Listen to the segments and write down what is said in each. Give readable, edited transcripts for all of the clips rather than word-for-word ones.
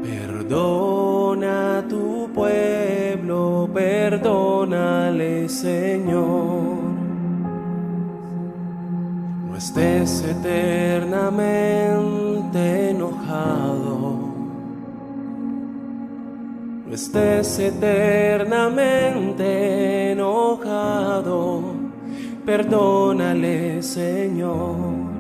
Perdona a tu pueblo, perdónale, Señor. No estés eternamente enojado, no estés eternamente enojado, perdónale, Señor.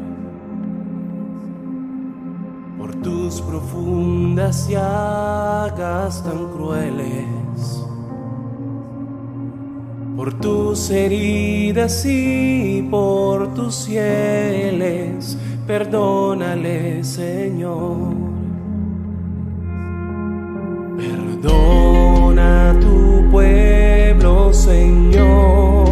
Por tus profundas llagas tan crueles, por tus heridas y por tus cieles, perdónale, Señor. Perdona a tu pueblo, Señor.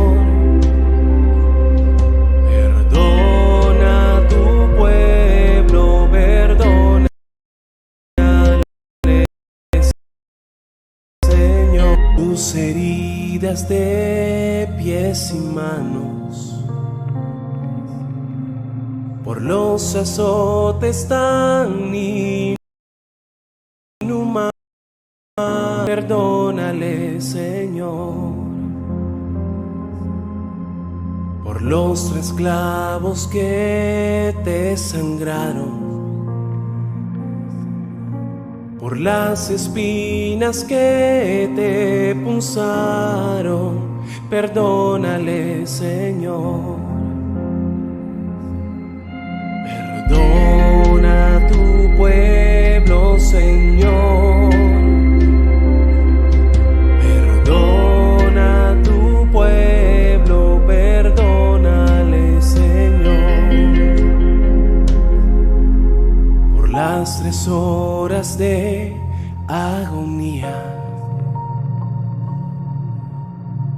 Tus heridas de pies y manos, por los azotes tan inhumanos, perdónale, Señor. Por los 3 clavos que te sangraron, por las espinas que te punzaron, perdónale, Señor. Perdona a tu pueblo, Señor. Perdona a tu pueblo, perdónale, Señor. Por las 3 horas de agonía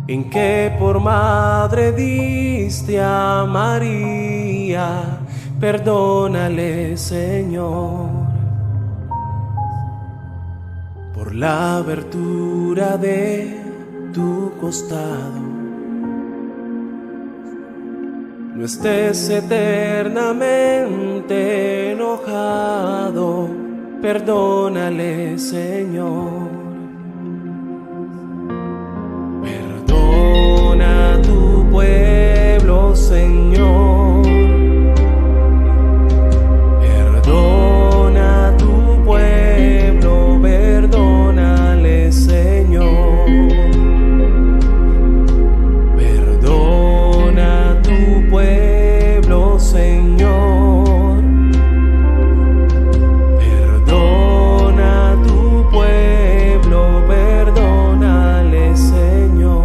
en que por madre diste a María, perdónale, Señor. Por la abertura de tu costado, no estés eternamente enojado, perdónale, Señor. Perdona a tu pueblo, Señor. Perdona a tu pueblo, perdónale, Señor. Perdona a tu pueblo, Señor. Perdona a tu pueblo, perdónale, Señor.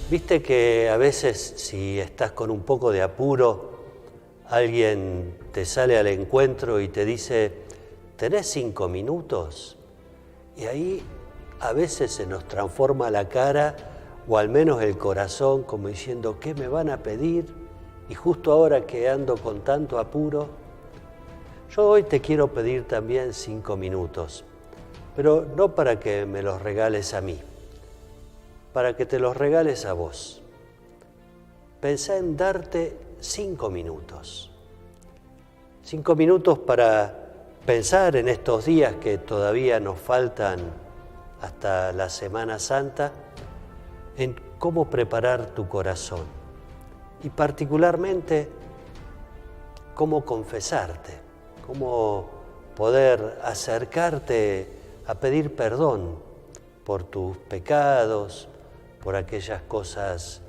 Viste que a veces si estás con un poco de apuro, alguien te sale al encuentro y te dice, ¿tenés 5 minutos? Y ahí a veces se nos transforma la cara o al menos el corazón como diciendo, ¿qué me van a pedir? Y justo ahora que ando con tanto apuro, yo hoy te quiero pedir también 5 minutos, pero no para que me los regales a mí, para que te los regales a vos. Pensá en darte 5 minutos. 5 minutos para pensar en estos días que todavía nos faltan hasta la Semana Santa, en cómo preparar tu corazón y particularmente cómo confesarte, cómo poder acercarte a pedir perdón por tus pecados, por aquellas cosas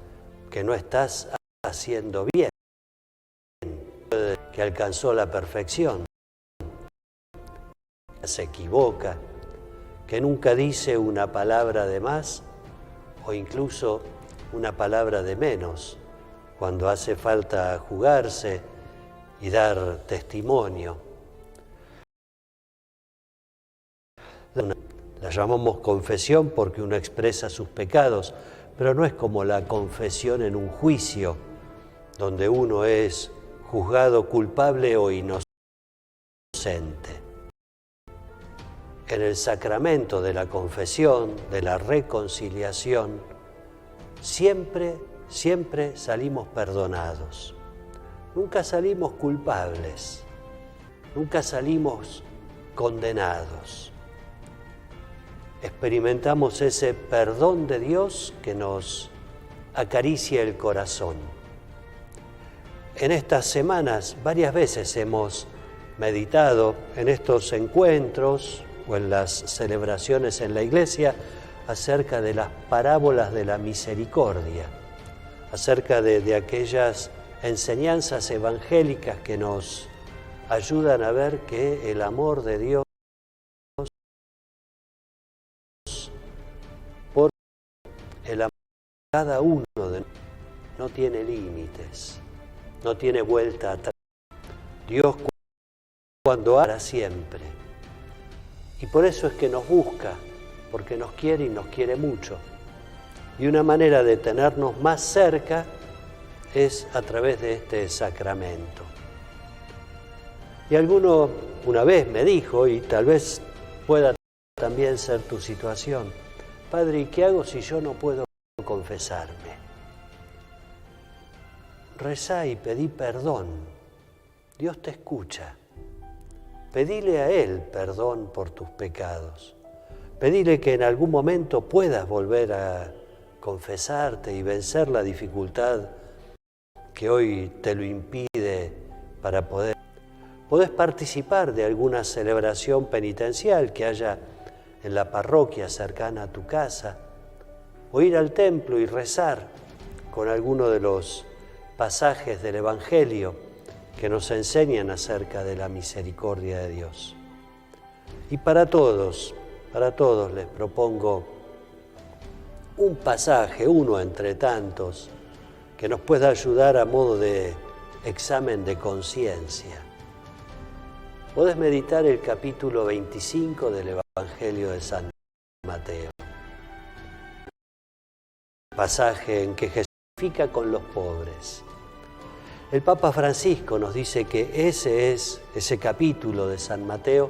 que no estás haciendo bien, que alcanzó la perfección, se equivoca, que nunca dice una palabra de más o incluso una palabra de menos cuando hace falta jugarse y dar testimonio. La llamamos confesión porque uno expresa sus pecados, pero no es como la confesión en un juicio, donde uno es juzgado culpable o inocente. En el sacramento de la confesión, de la reconciliación, siempre salimos perdonados. Nunca salimos culpables, nunca salimos condenados. Experimentamos ese perdón de Dios que nos acaricia el corazón. En estas semanas varias veces hemos meditado en estos encuentros o en las celebraciones en la iglesia acerca de las parábolas de la misericordia, acerca de aquellas enseñanzas evangélicas que nos ayudan a ver que el amor de Dios por el amor de cada uno de nosotros no tiene límites, no tiene vuelta atrás. Dios cuando hará siempre. Y por eso es que nos busca, porque nos quiere y nos quiere mucho. Y una manera de tenernos más cerca es a través de este sacramento. Y alguno una vez me dijo, y tal vez pueda también ser tu situación, Padre, ¿y qué hago si yo no puedo confesarme? Rezá y pedí perdón. Dios te escucha. Pedile a Él perdón por tus pecados. Pedile que en algún momento puedas volver a confesarte y vencer la dificultad que hoy te lo impide para poder. Podés participar de alguna celebración penitencial que haya en la parroquia cercana a tu casa, o ir al templo y rezar con alguno de los pasajes del Evangelio que nos enseñan acerca de la misericordia de Dios. Y para todos les propongo un pasaje, uno entre tantos, que nos pueda ayudar a modo de examen de conciencia. Podés meditar el capítulo 25 del Evangelio de San Mateo. Pasaje en que Jesús identifica con los pobres. El Papa Francisco nos dice que ese capítulo de San Mateo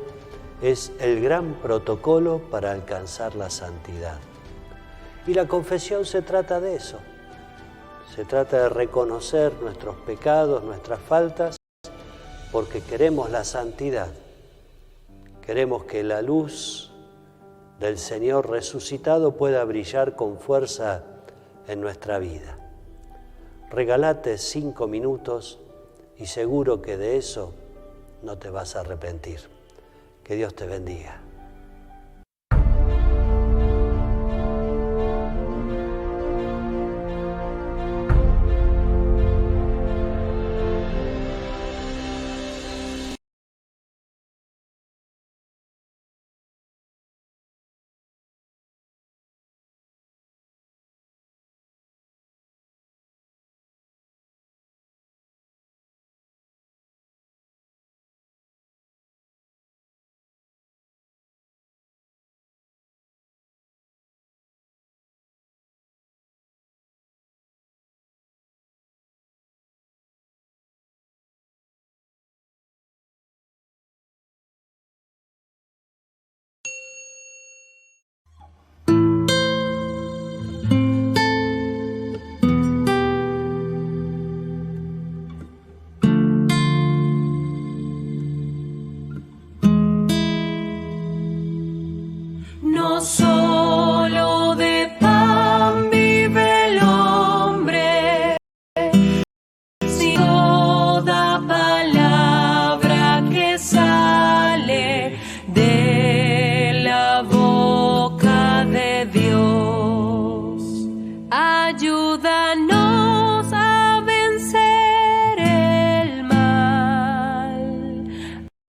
es el gran protocolo para alcanzar la santidad. Y la confesión se trata de eso. Se trata de reconocer nuestros pecados, nuestras faltas, porque queremos la santidad. Queremos que la luz del Señor resucitado pueda brillar con fuerza en nuestra vida. Regalate 5 minutos y seguro que de eso no te vas a arrepentir. Que Dios te bendiga.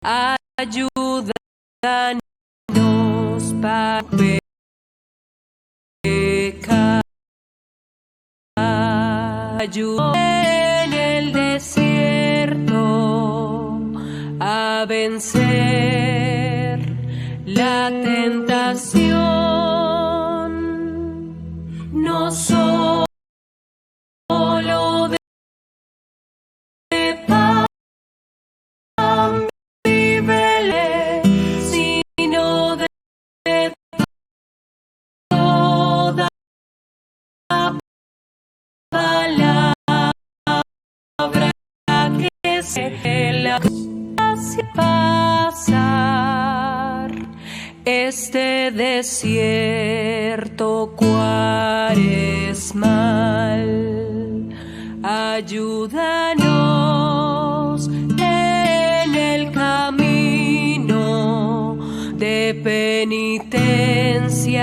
ayúdanos para pecar. Ayúdanos en el desierto a vencer la tentación. No solo de pan vive, sino de toda palabra que se la hace pasar este desierto cuaresmal. Ayúdanos en el camino de penitencia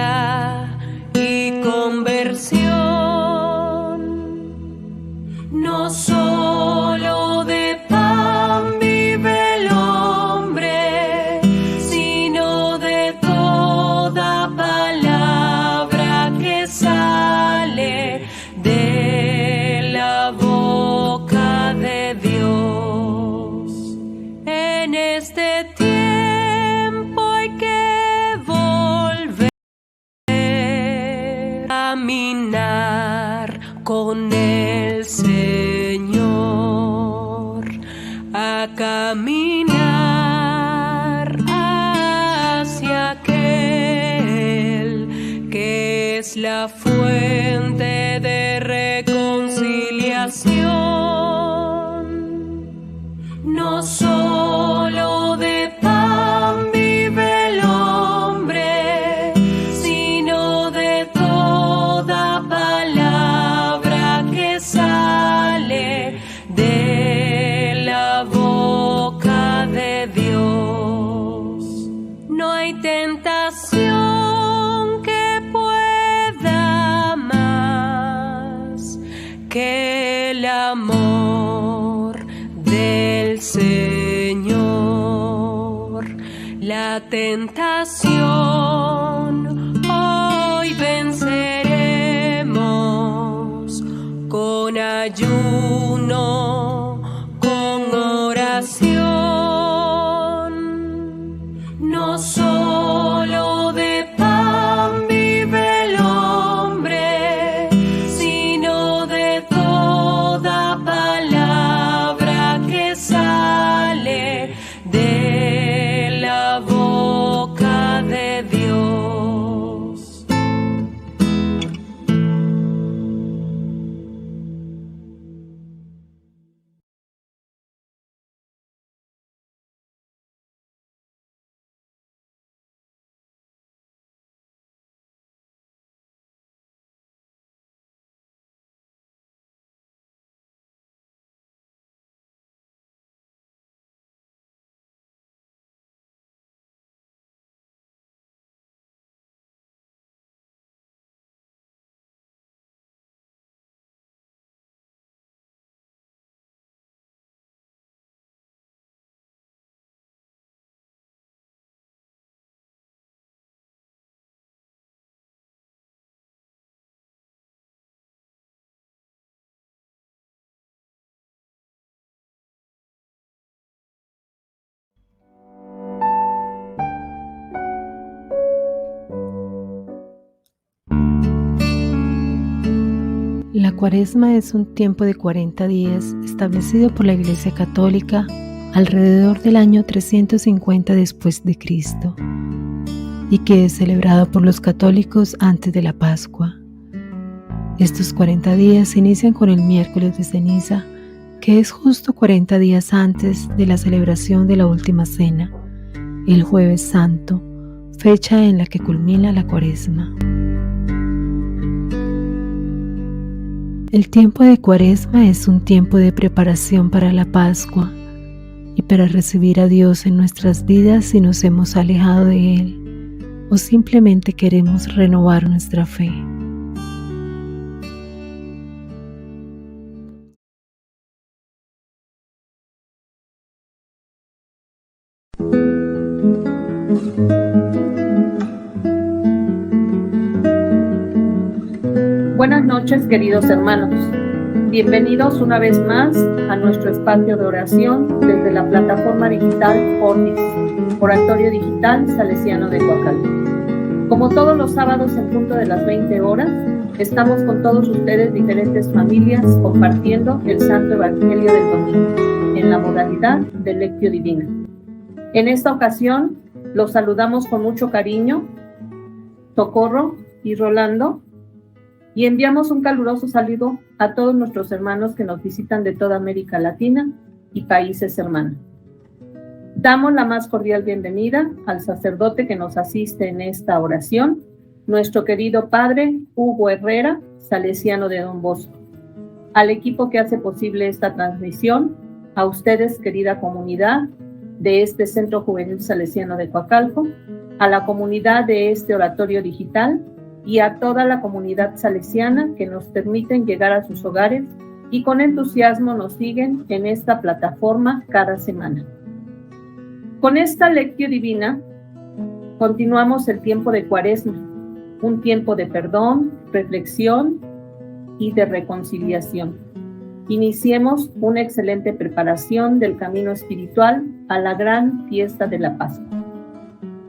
y conversión. No solo de pan vive el hombre, sino de toda palabra que sale de la boca de Dios. En este tiempo hay que volver a caminar con el Señor, a caminar hacia aquel que es la fuente de reconciliación. No solo de pan vive el hombre, sino de toda palabra que sale de la boca de Dios. No hay tentación que pueda más que el amor del Señor. La tentación hoy venceremos con ayuno, con oración. No solo de pan vive el hombre, sino de toda palabra que sale de la boca de Dios. La Cuaresma es un tiempo de 40 días establecido por la Iglesia Católica alrededor del año 350 después de Cristo y que es celebrado por los católicos antes de la Pascua. Estos 40 días se inician con el miércoles de ceniza, que es justo 40 días antes de la celebración de la Última Cena, el Jueves Santo, fecha en la que culmina la Cuaresma. El tiempo de Cuaresma es un tiempo de preparación para la Pascua y para recibir a Dios en nuestras vidas si nos hemos alejado de Él o simplemente queremos renovar nuestra fe. Buenas noches, queridos hermanos. Bienvenidos una vez más a nuestro espacio de oración desde la plataforma digital Ornis, Oratorio Digital Salesiano de Coacalco. Como todos los sábados en punto de las 20 horas, estamos con todos ustedes, diferentes familias, compartiendo el Santo Evangelio del domingo, en la modalidad de Lectio Divina. En esta ocasión, los saludamos con mucho cariño, Socorro y Rolando, y enviamos un caluroso saludo a todos nuestros hermanos que nos visitan de toda América Latina y países hermanos. Damos la más cordial bienvenida al sacerdote que nos asiste en esta oración, nuestro querido padre Hugo Herrera, salesiano de Don Bosco, al equipo que hace posible esta transmisión, a ustedes, querida comunidad de este Centro Juvenil Salesiano de Coacalco, a la comunidad de este oratorio digital y a toda la comunidad salesiana que nos permiten llegar a sus hogares y con entusiasmo nos siguen en esta plataforma cada semana. Con esta Lectio Divina continuamos el tiempo de Cuaresma, un tiempo de perdón, reflexión y de reconciliación. Iniciemos una excelente preparación del camino espiritual a la gran fiesta de la Pascua.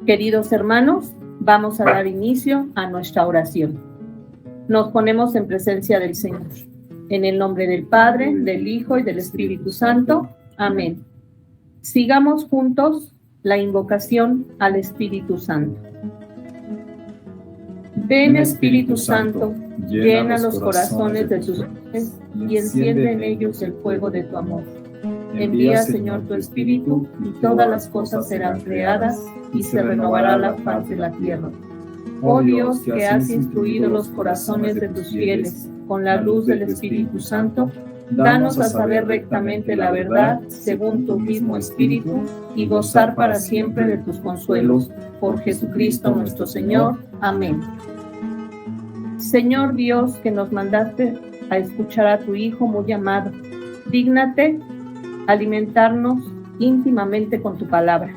Queridos hermanos, vamos a dar inicio a nuestra oración. Nos ponemos en presencia del Señor. En el nombre del Padre, del Hijo y del Espíritu Santo. Amén. Sigamos juntos la invocación al Espíritu Santo. Ven, Espíritu Santo, llena los corazones de tus fieles y enciende en ellos el fuego de tu amor. Envía, Señor, tu Espíritu, y todas las cosas serán creadas, y se renovará la faz de la tierra. Oh Dios, que has instruido los corazones de tus fieles con la luz del Espíritu Santo, danos a saber rectamente la verdad según tu mismo Espíritu, y gozar para siempre de tus consuelos. Por Jesucristo nuestro Señor. Amén. Señor Dios, que nos mandaste a escuchar a tu Hijo muy amado, dígnate alimentarnos íntimamente con tu palabra,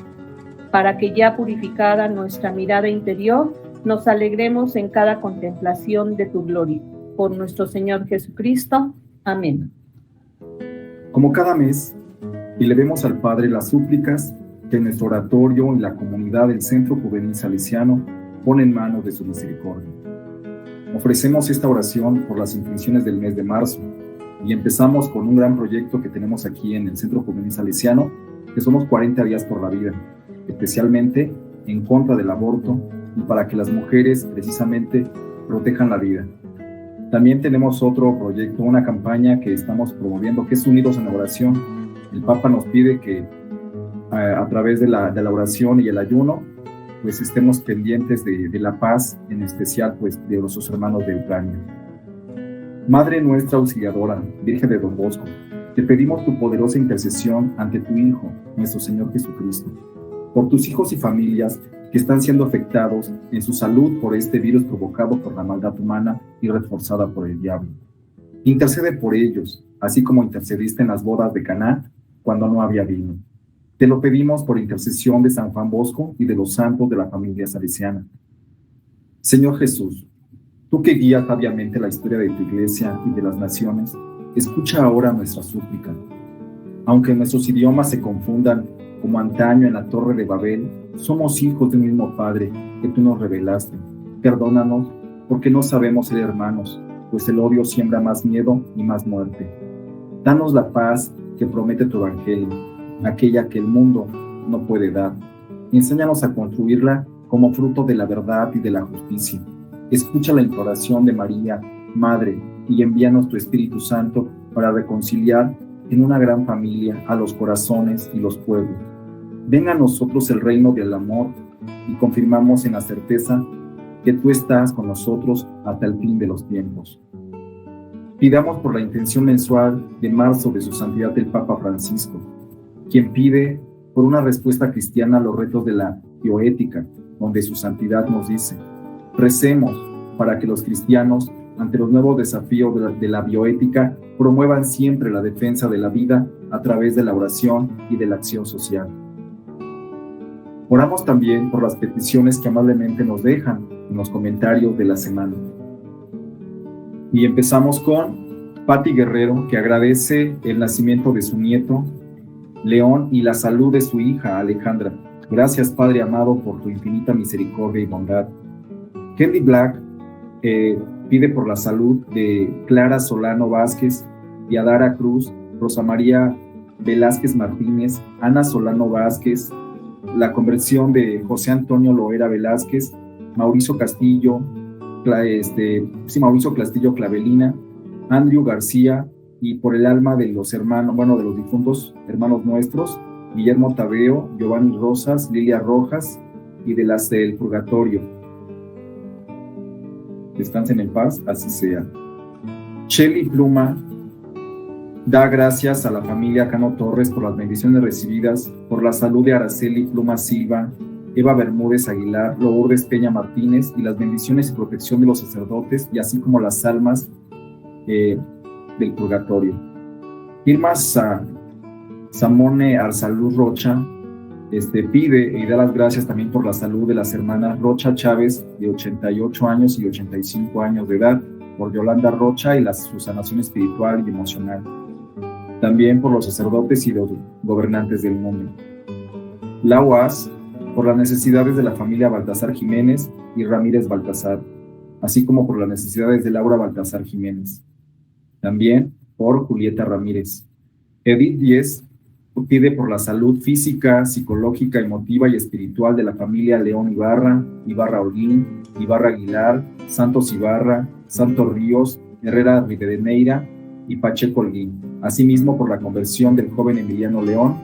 para que ya purificada nuestra mirada interior, nos alegremos en cada contemplación de tu gloria. Por nuestro Señor Jesucristo. Amén. Como cada mes, elevemos al Padre las súplicas que nuestro oratorio y la comunidad del Centro Juvenil Salesiano pone en manos de su misericordia. Ofrecemos esta oración por las intenciones del mes de marzo, y empezamos con un gran proyecto que tenemos aquí en el Centro Juvenil Salesiano, que son los 40 días por la vida, especialmente en contra del aborto y para que las mujeres precisamente protejan la vida. También tenemos otro proyecto, una campaña que estamos promoviendo, que es Unidos en la Oración. El Papa nos pide que a través de la oración y el ayuno, pues estemos pendientes de la paz, en especial pues de nuestros hermanos de Ucrania. Madre nuestra auxiliadora, Virgen de Don Bosco, te pedimos tu poderosa intercesión ante tu Hijo, nuestro Señor Jesucristo, por tus hijos y familias que están siendo afectados en su salud por este virus provocado por la maldad humana y reforzada por el diablo. Intercede por ellos, así como intercediste en las bodas de Caná cuando no había vino. Te lo pedimos por intercesión de San Juan Bosco y de los santos de la familia salesiana. Señor Jesús, tú que guías sabiamente la historia de tu iglesia y de las naciones, escucha ahora nuestra súplica. Aunque nuestros idiomas se confundan como antaño en la Torre de Babel, somos hijos de un mismo Padre que tú nos revelaste. Perdónanos porque no sabemos ser hermanos, pues el odio siembra más miedo y más muerte. Danos la paz que promete tu Evangelio, aquella que el mundo no puede dar. Enséñanos a construirla como fruto de la verdad y de la justicia. Escucha la imploración de María, Madre, y envíanos tu Espíritu Santo para reconciliar en una gran familia a los corazones y los pueblos. Venga a nosotros el reino del amor y confirmamos en la certeza que tú estás con nosotros hasta el fin de los tiempos. Pidamos por la intención mensual de marzo de su santidad el Papa Francisco, quien pide por una respuesta cristiana a los retos de la bioética, donde su santidad nos dice: recemos para que los cristianos, ante los nuevos desafíos de la bioética, promuevan siempre la defensa de la vida a través de la oración y de la acción social. Oramos también por las peticiones que amablemente nos dejan en los comentarios de la semana. Y empezamos con Patti Guerrero, que agradece el nacimiento de su nieto, León, y la salud de su hija, Alejandra. Gracias, Padre amado, por tu infinita misericordia y bondad. Kelly Black pide por la salud de Clara Solano Vázquez, Yadara Cruz, Rosa María Velázquez Martínez, Ana Solano Vázquez, la conversión de José Antonio Loera Velázquez, Mauricio Castillo Clavelina, Andrew García, y por el alma de los hermanos, de los difuntos hermanos nuestros, Guillermo Tadeo, Giovanni Rosas, Lilia Rojas, y de las del purgatorio. Descansen en paz, así sea. Shelly Pluma da gracias a la familia Cano Torres por las bendiciones recibidas, por la salud de Araceli Pluma Silva, Eva Bermúdez Aguilar, Lourdes Peña Martínez, y las bendiciones y protección de los sacerdotes, y así como las almas del purgatorio. Irma Samone Arsaluz Rocha pide y da las gracias también por la salud de las hermanas Rocha Chávez, de 88 años y 85 años de edad, por Yolanda Rocha y su sanación espiritual y emocional. También por los sacerdotes y los gobernantes del mundo. La UAS, por las necesidades de la familia Baltasar Jiménez y Ramírez Baltasar, así como por las necesidades de Laura Baltasar Jiménez. También por Julieta Ramírez. Edith Díez pide por la salud física, psicológica, emotiva y espiritual de la familia León Ibarra, Ibarra Holguín, Ibarra Aguilar, Santos Ibarra, Santos Ríos, Herrera Rivadeneira y Pacheco Holguín. Asimismo por la conversión del joven Emiliano León,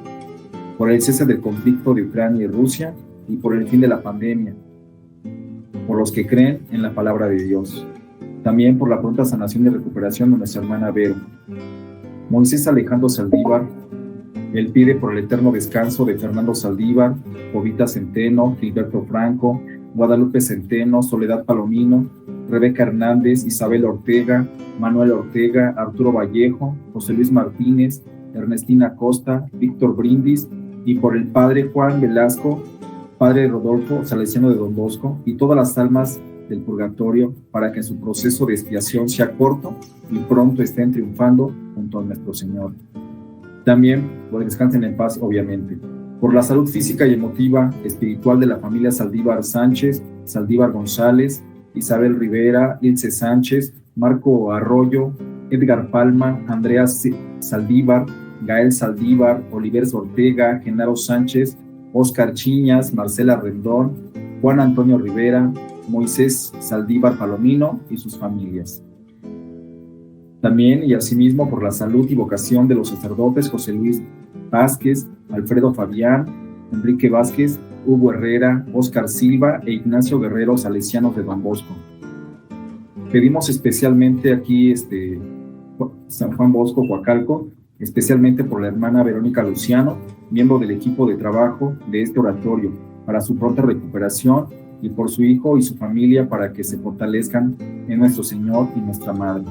por el cese del conflicto de Ucrania y Rusia y por el fin de la pandemia, por los que creen en la palabra de Dios. También por la pronta sanación y recuperación de nuestra hermana Vero. Moisés Alejandro Saldívar, él pide por el eterno descanso de Fernando Saldívar, Jovita Centeno, Gilberto Franco, Guadalupe Centeno, Soledad Palomino, Rebeca Hernández, Isabel Ortega, Manuel Ortega, Arturo Vallejo, José Luis Martínez, Ernestina Costa, Víctor Brindis, y por el padre Juan Velasco, padre Rodolfo Salesiano de Don Bosco, y todas las almas del purgatorio, para que en su proceso de expiación sea corto y pronto estén triunfando junto a nuestro Señor. También, por descansen en paz, obviamente, por la salud física y emotiva, espiritual de la familia Saldívar Sánchez, Saldívar González, Isabel Rivera, Ilse Sánchez, Marco Arroyo, Edgar Palma, Andrea Saldívar, Gael Saldívar, Oliver Ortega, Genaro Sánchez, Óscar Chiñas, Marcela Rendón, Juan Antonio Rivera, Moisés Saldívar Palomino y sus familias. También y asimismo por la salud y vocación de los sacerdotes José Luis Vázquez, Alfredo Fabián, Enrique Vázquez, Hugo Herrera, Óscar Silva e Ignacio Guerrero, salesianos de Don Bosco. Pedimos especialmente aquí San Juan Bosco, Coacalco, especialmente por la hermana Verónica Luciano, miembro del equipo de trabajo de este oratorio, para su pronta recuperación, y por su hijo y su familia para que se fortalezcan en nuestro Señor y nuestra Madre.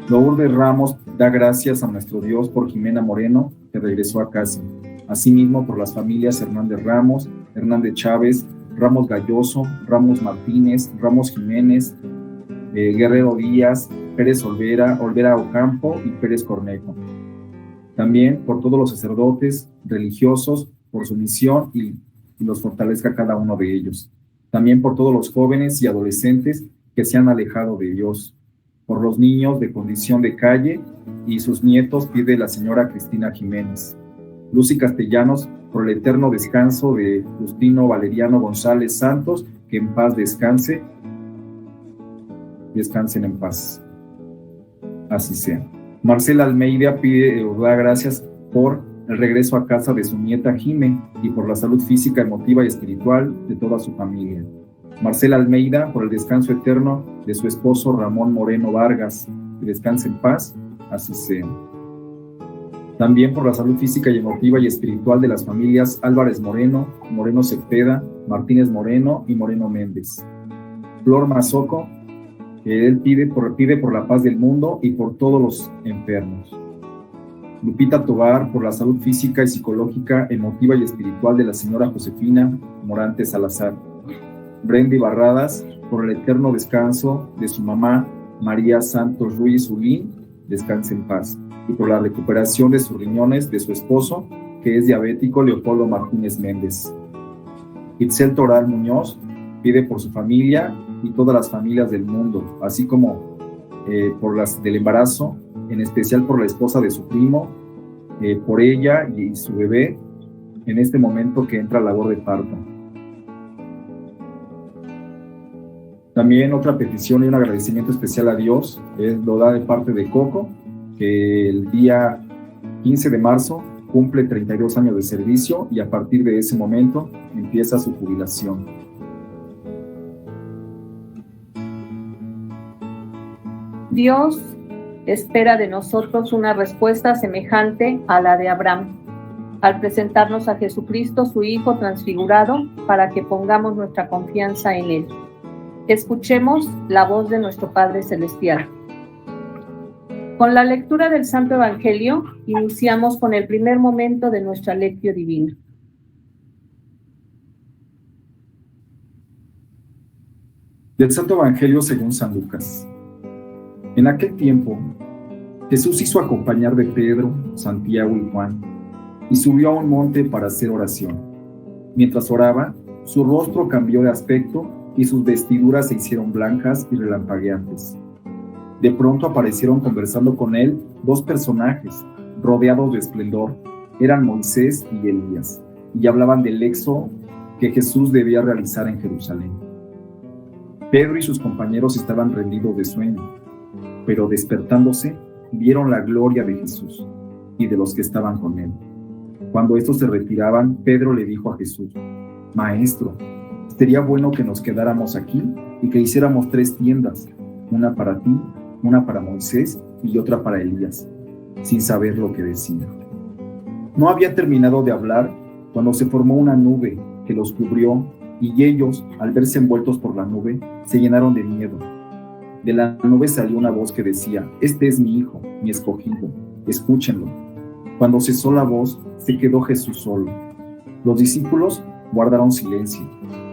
Lourdes Ramos da gracias a nuestro Dios por Jimena Moreno, que regresó a casa. Asimismo por las familias Hernández Ramos, Hernández Chávez, Ramos Galloso, Ramos Martínez, Ramos Jiménez, Guerrero Díaz, Pérez Olvera, Olvera Ocampo y Pérez Cornejo. También por todos los sacerdotes religiosos, por su misión y los fortalezca cada uno de ellos. También por todos los jóvenes y adolescentes que se han alejado de Dios. Por los niños de condición de calle y sus nietos pide la señora Cristina Jiménez. Lucy Castellanos, por el eterno descanso de Justino Valeriano González Santos, que en paz descanse. Descansen en paz. Así sea. Marcela Almeida pide o da gracias por el regreso a casa de su nieta Jime y por la salud física, emotiva y espiritual de toda su familia. Marcela Almeida por el descanso eterno de su esposo Ramón Moreno Vargas, que descanse en paz, así sea. También por la salud física y emotiva y espiritual de las familias Álvarez Moreno, Moreno Cepeda, Martínez Moreno y Moreno Méndez. Flor Mazoco, que él pide por la paz del mundo y por todos los enfermos. Lupita Tovar por la salud física y psicológica, emotiva y espiritual de la señora Josefina Morante Salazar. Brendy Barradas por el eterno descanso de su mamá María Santos Ruiz Ulín, descanse en paz, y por la recuperación de sus riñones de su esposo, que es diabético, Leopoldo Martínez Méndez. Itzel Toral Muñoz pide por su familia y todas las familias del mundo, así como por las del embarazo, en especial por la esposa de su primo, por ella y su bebé, en este momento que entra a labor de parto. También otra petición y un agradecimiento especial a Dios lo da de parte de Coco, que el día 15 de marzo cumple 32 años de servicio y a partir de ese momento empieza su jubilación. Dios espera de nosotros una respuesta semejante a la de Abraham, al presentarnos a Jesucristo, su Hijo transfigurado, para que pongamos nuestra confianza en Él. Escuchemos la voz de nuestro Padre Celestial. Con la lectura del Santo Evangelio, iniciamos con el primer momento de nuestra lectio divina. Del Santo Evangelio según San Lucas. En aquel tiempo, Jesús hizo acompañar de Pedro, Santiago y Juan, y subió a un monte para hacer oración. Mientras oraba, su rostro cambió de aspecto y sus vestiduras se hicieron blancas y relampagueantes. De pronto aparecieron conversando con él dos personajes, rodeados de esplendor. Eran Moisés y Elías, y hablaban del éxodo que Jesús debía realizar en Jerusalén. Pedro y sus compañeros estaban rendidos de sueño, pero despertándose, vieron la gloria de Jesús y de los que estaban con él. Cuando estos se retiraban, Pedro le dijo a Jesús: Maestro, sería bueno que nos quedáramos aquí y que hiciéramos 3 tiendas, una para ti, una para Moisés y otra para Elías, sin saber lo que decía. No había terminado de hablar cuando se formó una nube que los cubrió, y ellos, al verse envueltos por la nube, se llenaron de miedo. De la nube salió una voz que decía: Este es mi hijo, mi escogido, escúchenlo. Cuando cesó la voz, se quedó Jesús solo. Los discípulos guardaron silencio,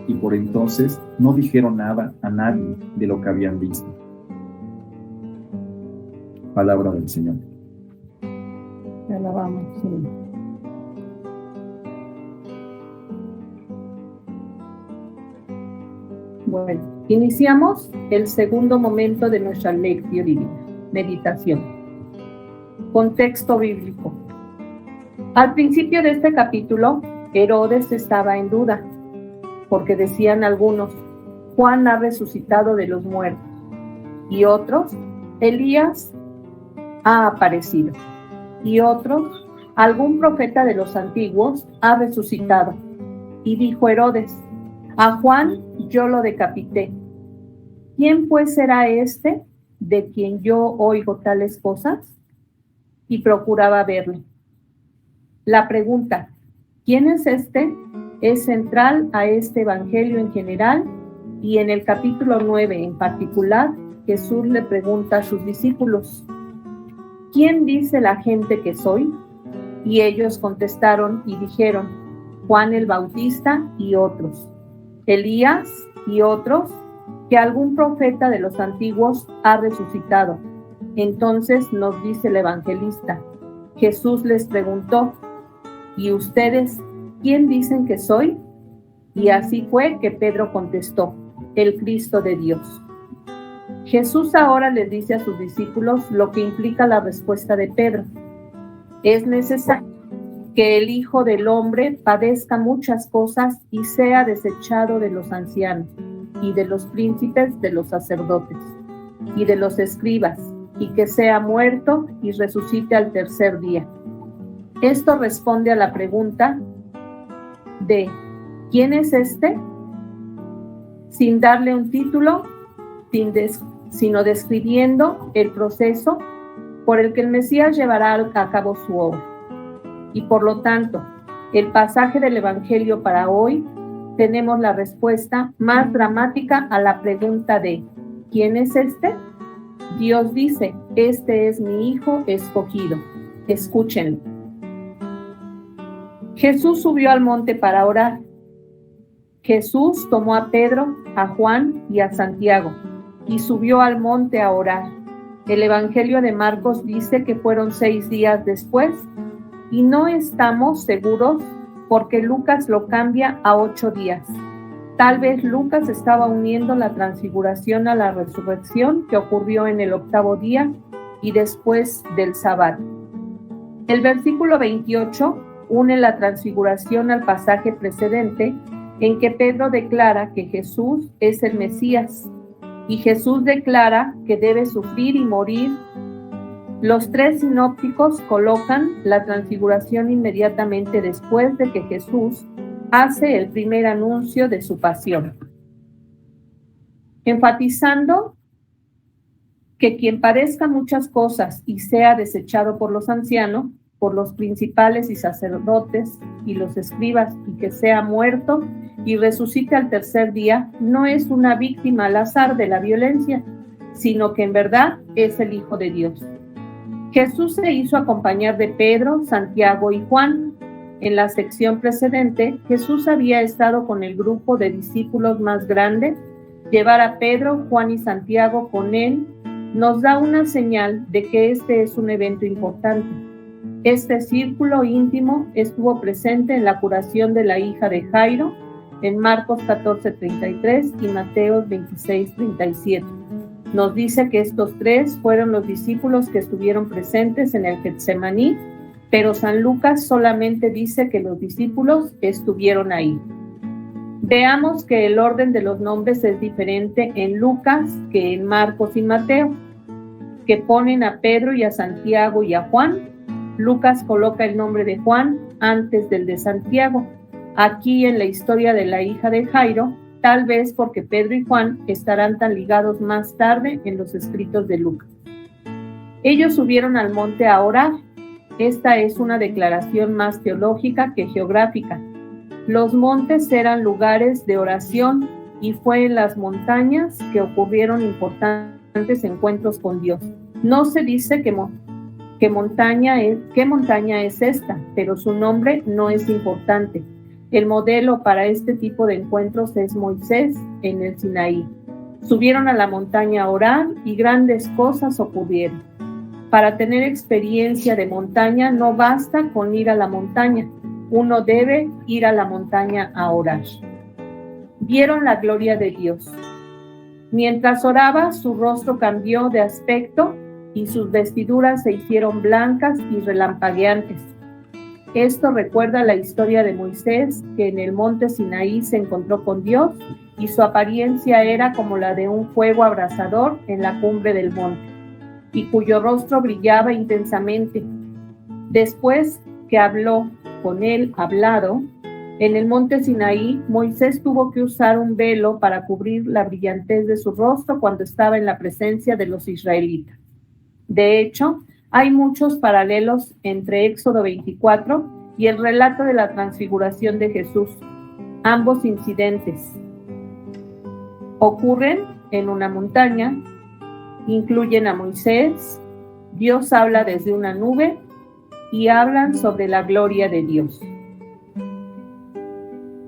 y por entonces no dijeron nada a nadie de lo que habían visto. Palabra del Señor. Te alabamos, Señor. Bueno, iniciamos el segundo momento de nuestra lectio divina, meditación. Contexto bíblico. Al principio de este capítulo, Herodes estaba en duda, porque decían algunos: Juan ha resucitado de los muertos, y otros: Elías ha aparecido, y otros: algún profeta de los antiguos ha resucitado. Y dijo Herodes: a Juan yo lo decapité. ¿Quién pues será este de quien yo oigo tales cosas? Y procuraba verle. La pregunta, ¿quién es este?, es central a este evangelio en general, y en el capítulo 9 en particular, Jesús le pregunta a sus discípulos: ¿quién dice la gente que soy? Y ellos contestaron y dijeron: Juan el Bautista, y otros Elías, y otros que algún profeta de los antiguos ha resucitado. Entonces nos dice el evangelista: Jesús les preguntó: ¿y ustedes quién dicen que soy? Y así fue que Pedro contestó: el Cristo de Dios. Jesús ahora les dice a sus discípulos lo que implica la respuesta de Pedro. Es necesario que el Hijo del Hombre padezca muchas cosas y sea desechado de los ancianos y de los príncipes de los sacerdotes y de los escribas, y que sea muerto y resucite al tercer día. Esto responde a la pregunta de ¿quién es este?, sin darle un título, sino describiendo el proceso por el que el Mesías llevará a cabo su obra. Y por lo tanto, el pasaje del Evangelio para hoy, tenemos la respuesta más dramática a la pregunta de ¿quién es este? Dios dice: este es mi Hijo escogido, Escúchenlo. Jesús subió al monte para orar. Jesús tomó a Pedro, a Juan y a Santiago y subió al monte a orar. El Evangelio de Marcos dice que fueron 6 días después y no estamos seguros porque Lucas lo cambia a 8 días. Tal vez Lucas estaba uniendo la transfiguración a la resurrección que ocurrió en el 8º día y después del sábado. El versículo 28 une la transfiguración al pasaje precedente en que Pedro declara que Jesús es el Mesías y Jesús declara que debe sufrir y morir. Los 3 sinópticos colocan la transfiguración inmediatamente después de que Jesús hace el primer anuncio de su pasión, enfatizando que quien padezca muchas cosas y sea desechado por los ancianos, por los principales y sacerdotes y los escribas, y que sea muerto y resucite al 3er día, no es una víctima al azar de la violencia, sino que en verdad es el Hijo de Dios. Jesús se hizo acompañar de Pedro, Santiago y Juan. En la sección precedente, Jesús había estado con el grupo de discípulos más grande. Llevar a Pedro, Juan y Santiago con él nos da una señal de que este es un evento importante. Este círculo íntimo estuvo presente en la curación de la hija de Jairo, en Marcos 14:33 y Mateo 26:37. Nos dice que estos 3 fueron los discípulos que estuvieron presentes en el Getsemaní, pero San Lucas solamente dice que los discípulos estuvieron ahí. Veamos que el orden de los nombres es diferente en Lucas que en Marcos y Mateo, que ponen a Pedro y a Santiago y a Juan. Lucas coloca el nombre de Juan antes del de Santiago. Aquí en la historia de la hija de Jairo, tal vez porque Pedro y Juan estarán tan ligados más tarde en los escritos de Lucas. Ellos subieron al monte a orar. Esta es una declaración más teológica que geográfica. Los montes eran lugares de oración y fue en las montañas que ocurrieron importantes encuentros con Dios. No se dice qué montaña es esta, pero su nombre no es importante. El modelo para este tipo de encuentros es Moisés en el Sinaí. Subieron a la montaña a orar y grandes cosas ocurrieron. Para tener experiencia de montaña no basta con ir a la montaña, uno debe ir a la montaña a orar. Vieron la gloria de Dios. Mientras oraba, su rostro cambió de aspecto y sus vestiduras se hicieron blancas y relampagueantes. Esto recuerda la historia de Moisés, que en el monte Sinaí se encontró con Dios y su apariencia era como la de un fuego abrasador en la cumbre del monte, y cuyo rostro brillaba intensamente. Después que habló con él hablado, en el monte Sinaí, Moisés tuvo que usar un velo para cubrir la brillantez de su rostro cuando estaba en la presencia de los israelitas. De hecho, hay muchos paralelos entre Éxodo 24 y el relato de la transfiguración de Jesús. Ambos incidentes ocurren en una montaña, incluyen a Moisés, Dios habla desde una nube y hablan sobre la gloria de Dios.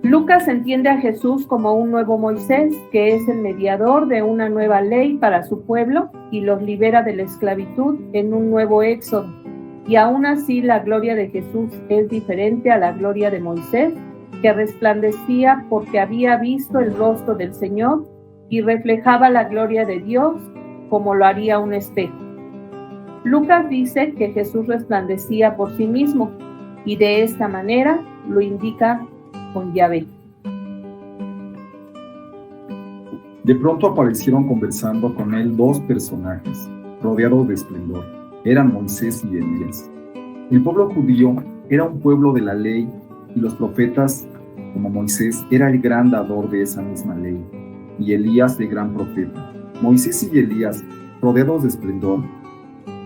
Lucas entiende a Jesús como un nuevo Moisés, que es el mediador de una nueva ley para su pueblo y los libera de la esclavitud en un nuevo éxodo. Y aún así la gloria de Jesús es diferente a la gloria de Moisés, que resplandecía porque había visto el rostro del Señor y reflejaba la gloria de Dios como lo haría un espejo. Lucas dice que Jesús resplandecía por sí mismo y de esta manera lo indica con Yahvé. De pronto aparecieron conversando con él 2 personajes, rodeados de esplendor. Eran Moisés y Elías. El pueblo judío era un pueblo de la ley y los profetas, como Moisés, era el gran dador de esa misma ley, y Elías el gran profeta. Moisés y Elías, rodeados de esplendor.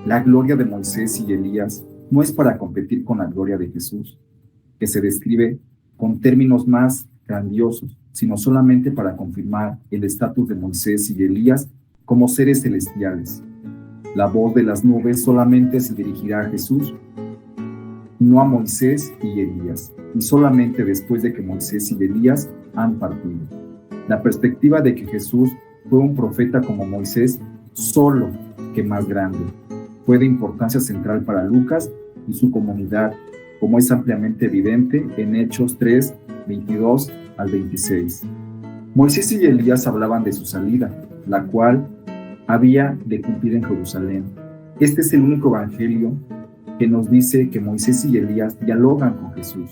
La gloria de Moisés y Elías no es para competir con la gloria de Jesús, que se describe con términos más grandiosos, sino solamente para confirmar el estatus de Moisés y Elías como seres celestiales. La voz de las nubes solamente se dirigirá a Jesús, no a Moisés y Elías, y solamente después de que Moisés y Elías han partido. La perspectiva de que Jesús fue un profeta como Moisés, solo que más grande, fue de importancia central para Lucas y su comunidad, como es ampliamente evidente en Hechos 3, 22 al 26. Moisés y Elías hablaban de su salida, la cual había de cumplir en Jerusalén. Este es el único evangelio que nos dice que Moisés y Elías dialogan con Jesús.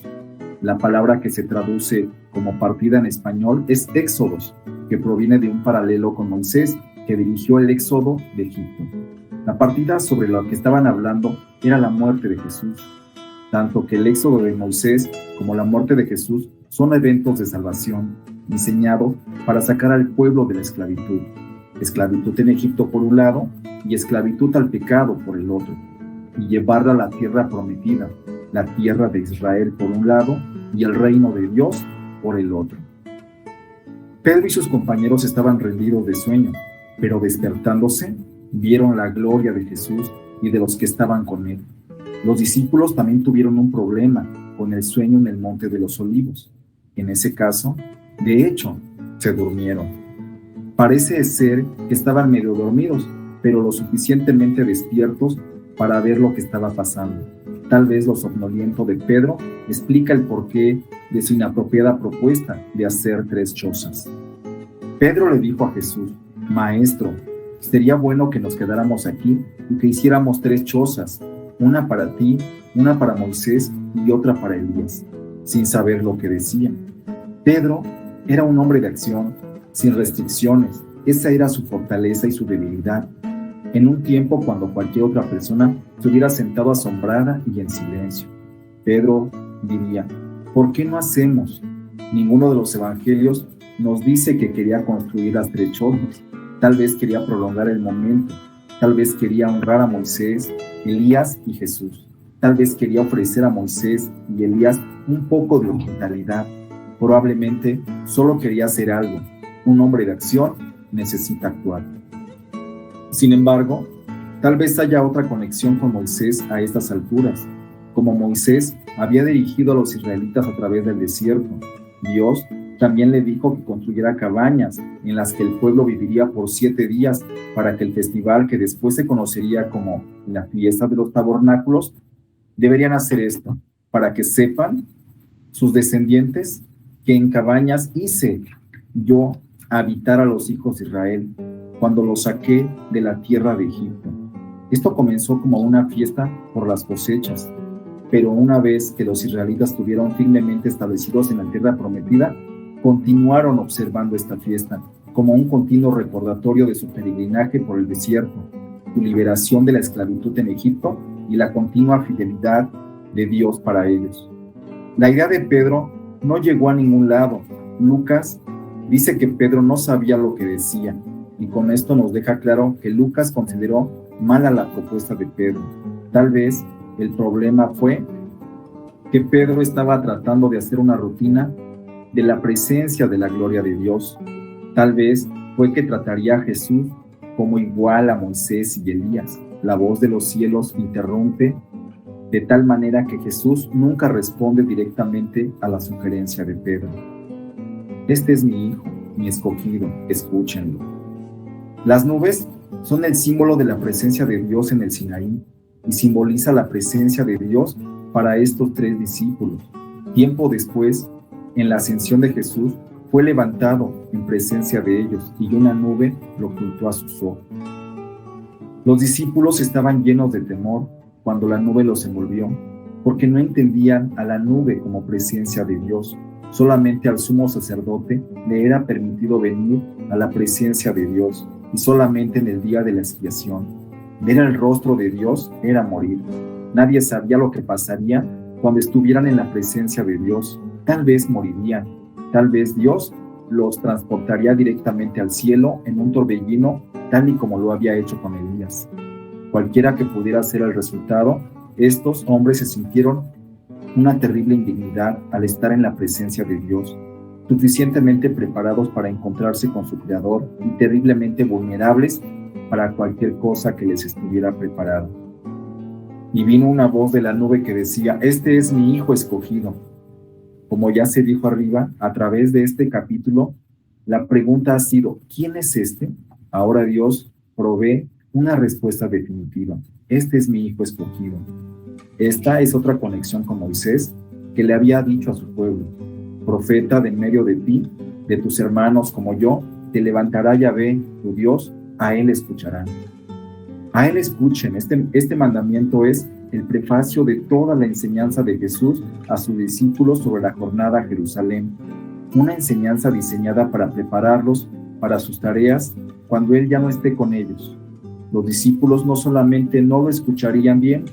La palabra que se traduce como partida en español es éxodos, que proviene de un paralelo con Moisés, que dirigió el éxodo de Egipto. La partida sobre la que estaban hablando era la muerte de Jesús. Tanto que el éxodo de Moisés como la muerte de Jesús son eventos de salvación, diseñados para sacar al pueblo de la esclavitud. Esclavitud en Egipto por un lado y esclavitud al pecado por el otro, y llevarla a la tierra prometida, la tierra de Israel por un lado y el reino de Dios por el otro. Pedro y sus compañeros estaban rendidos de sueño, pero despertándose, vieron la gloria de Jesús y de los que estaban con él. Los discípulos también tuvieron un problema con el sueño en el Monte de los Olivos. En ese caso, de hecho, se durmieron. Parece ser que estaban medio dormidos, pero lo suficientemente despiertos para ver lo que estaba pasando. Tal vez lo somnoliento de Pedro explica el porqué de su inapropiada propuesta de hacer 3 chozas. Pedro le dijo a Jesús: Maestro, sería bueno que nos quedáramos aquí y que hiciéramos 3 chozas, una para ti, una para Moisés y otra para Elías, sin saber lo que decía. Pedro era un hombre de acción, sin restricciones. Esa era su fortaleza y su debilidad. En un tiempo cuando cualquier otra persona se hubiera sentado asombrada y en silencio. Pedro diría: ¿por qué no hacemos? Ninguno de los evangelios nos dice que quería construir las 3 chozas. Tal vez quería prolongar el momento. Tal vez quería honrar a Moisés, Elías y Jesús. Tal vez quería ofrecer a Moisés y Elías un poco de hospitalidad. Probablemente solo quería hacer algo. Un hombre de acción necesita actuar. Sin embargo, tal vez haya otra conexión con Moisés a estas alturas. Como Moisés había dirigido a los israelitas a través del desierto, Dios también le dijo que construyera cabañas en las que el pueblo viviría por 7 días para que el festival, que después se conocería como la fiesta de los tabernáculos, deberían hacer esto, para que sepan sus descendientes que en cabañas hice yo habitar a los hijos de Israel cuando los saqué de la tierra de Egipto. Esto comenzó como una fiesta por las cosechas, pero una vez que los israelitas estuvieron firmemente establecidos en la tierra prometida, continuaron observando esta fiesta como un continuo recordatorio de su peregrinaje por el desierto, su liberación de la esclavitud en Egipto y la continua fidelidad de Dios para ellos. La idea de Pedro no llegó a ningún lado. Lucas dice que Pedro no sabía lo que decía, y con esto nos deja claro que Lucas consideró mala la propuesta de Pedro. Tal vez el problema fue que Pedro estaba tratando de hacer una rutina de la presencia de la gloria de Dios. Tal vez fue que trataría a Jesús como igual a Moisés y Elías. La voz de los cielos interrumpe de tal manera que Jesús nunca responde directamente a la sugerencia de Pedro. Este es mi hijo, mi escogido, escúchenlo. Las nubes son el símbolo de la presencia de Dios en el Sinaí y simboliza la presencia de Dios para estos 3 discípulos. Tiempo después, en la ascensión de Jesús, fue levantado en presencia de ellos y una nube lo ocultó a sus ojos. Los discípulos estaban llenos de temor cuando la nube los envolvió, porque no entendían a la nube como presencia de Dios. Solamente al sumo sacerdote le era permitido venir a la presencia de Dios, y solamente en el día de la expiación. Ver el rostro de Dios era morir. Nadie sabía lo que pasaría cuando estuvieran en la presencia de Dios. Tal vez morirían, tal vez Dios los transportaría directamente al cielo en un torbellino, tal y como lo había hecho con Elías. Cualquiera que pudiera ser el resultado, estos hombres se sintieron una terrible indignidad al estar en la presencia de Dios, suficientemente preparados para encontrarse con su Creador y terriblemente vulnerables para cualquier cosa que les estuviera preparada. Y vino una voz de la nube que decía: este es mi Hijo escogido. Como ya se dijo arriba, a través de este capítulo, la pregunta ha sido: ¿quién es este? Ahora Dios provee una respuesta definitiva: este es mi Hijo escogido. Esta es otra conexión con Moisés que le había dicho a su pueblo: profeta de en medio de ti, de tus hermanos como yo, te levantará Yahvé, tu Dios, a él escucharán. A él escuchen. Este mandamiento es el prefacio de toda la enseñanza de Jesús a sus discípulos sobre la jornada a Jerusalén, una enseñanza diseñada para prepararlos para sus tareas cuando Él ya no esté con ellos. Los discípulos no solamente no lo escucharían bien,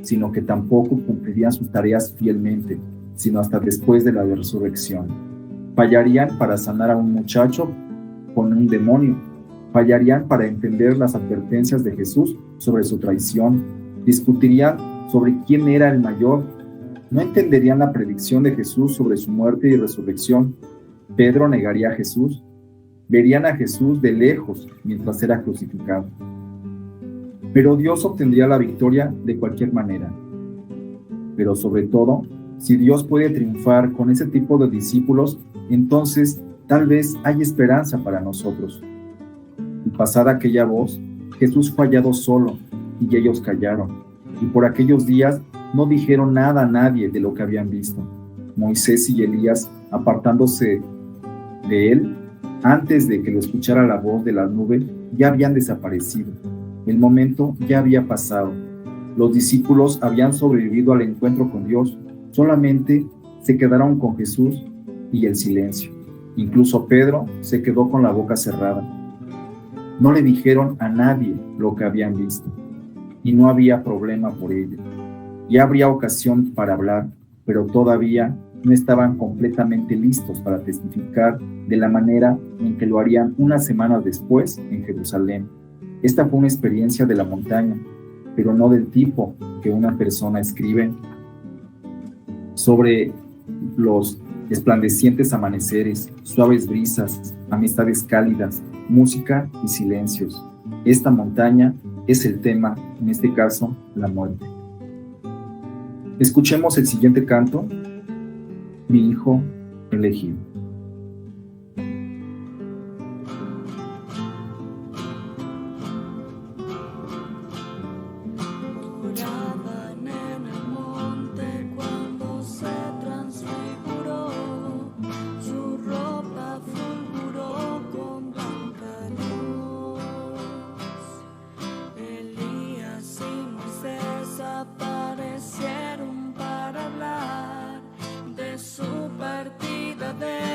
sino que tampoco cumplirían sus tareas fielmente, sino hasta después de la resurrección. Fallarían para sanar a un muchacho con un demonio, fallarían para entender las advertencias de Jesús sobre su traición, discutirían sobre quién era el mayor, no entenderían la predicción de Jesús sobre su muerte y resurrección. Pedro negaría a Jesús, verían a Jesús de lejos mientras era crucificado. Pero Dios obtendría la victoria de cualquier manera. Pero sobre todo, si Dios puede triunfar con ese tipo de discípulos, entonces tal vez hay esperanza para nosotros. Y pasada aquella voz, Jesús fue hallado solo, y ellos callaron. Y por aquellos días no dijeron nada a nadie de lo que habían visto. Moisés y Elías, apartándose de él, antes de que lo escuchara la voz de la nube, ya habían desaparecido. El momento ya había pasado. Los discípulos habían sobrevivido al encuentro con Dios. Solamente se quedaron con Jesús y el silencio. Incluso Pedro se quedó con la boca cerrada. No le dijeron a nadie lo que habían visto, y no había problema por ello. Ya habría ocasión para hablar, pero todavía no estaban completamente listos para testificar de la manera en que lo harían unas semanas después en Jerusalén. Esta fue una experiencia de la montaña, pero no del tipo que una persona escribe sobre los esplandecientes amaneceres, suaves brisas, amistades cálidas, música y silencios. Esta montaña es el tema, en este caso, la muerte. Escuchemos el siguiente canto, Mi Hijo Elegido. Aparecieron para hablar de su partida de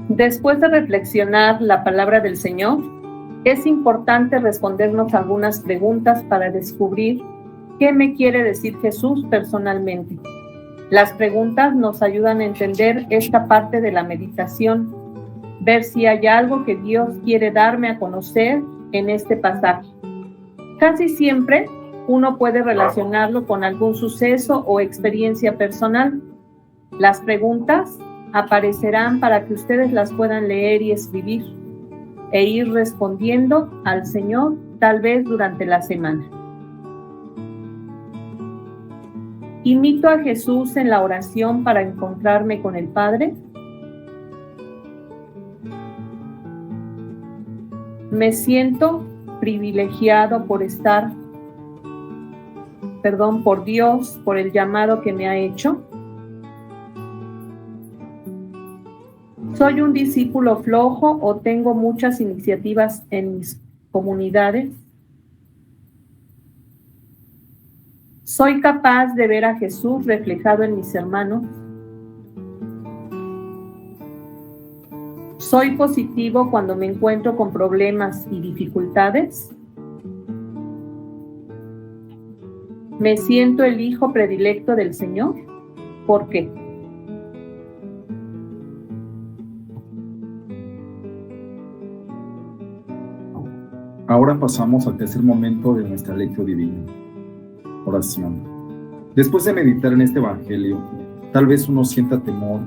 Después de reflexionar la palabra del Señor, es importante respondernos algunas preguntas para descubrir qué me quiere decir Jesús personalmente. Las preguntas nos ayudan a entender esta parte de la meditación, ver si hay algo que Dios quiere darme a conocer en este pasaje. Casi siempre uno puede relacionarlo con algún suceso o experiencia personal. Las preguntas aparecerán para que ustedes las puedan leer y escribir e ir respondiendo al Señor tal vez durante la semana. ¿Imito a Jesús en la oración para encontrarme con el Padre? ¿Me siento privilegiado por Dios, por el llamado que me ha hecho? ¿Soy un discípulo flojo o tengo muchas iniciativas en mis comunidades? ¿Soy capaz de ver a Jesús reflejado en mis hermanos? ¿Soy positivo cuando me encuentro con problemas y dificultades? ¿Me siento el hijo predilecto del Señor? ¿Por qué? Ahora pasamos al tercer momento de nuestra lección divina, oración. Después de meditar en este evangelio, tal vez uno sienta temor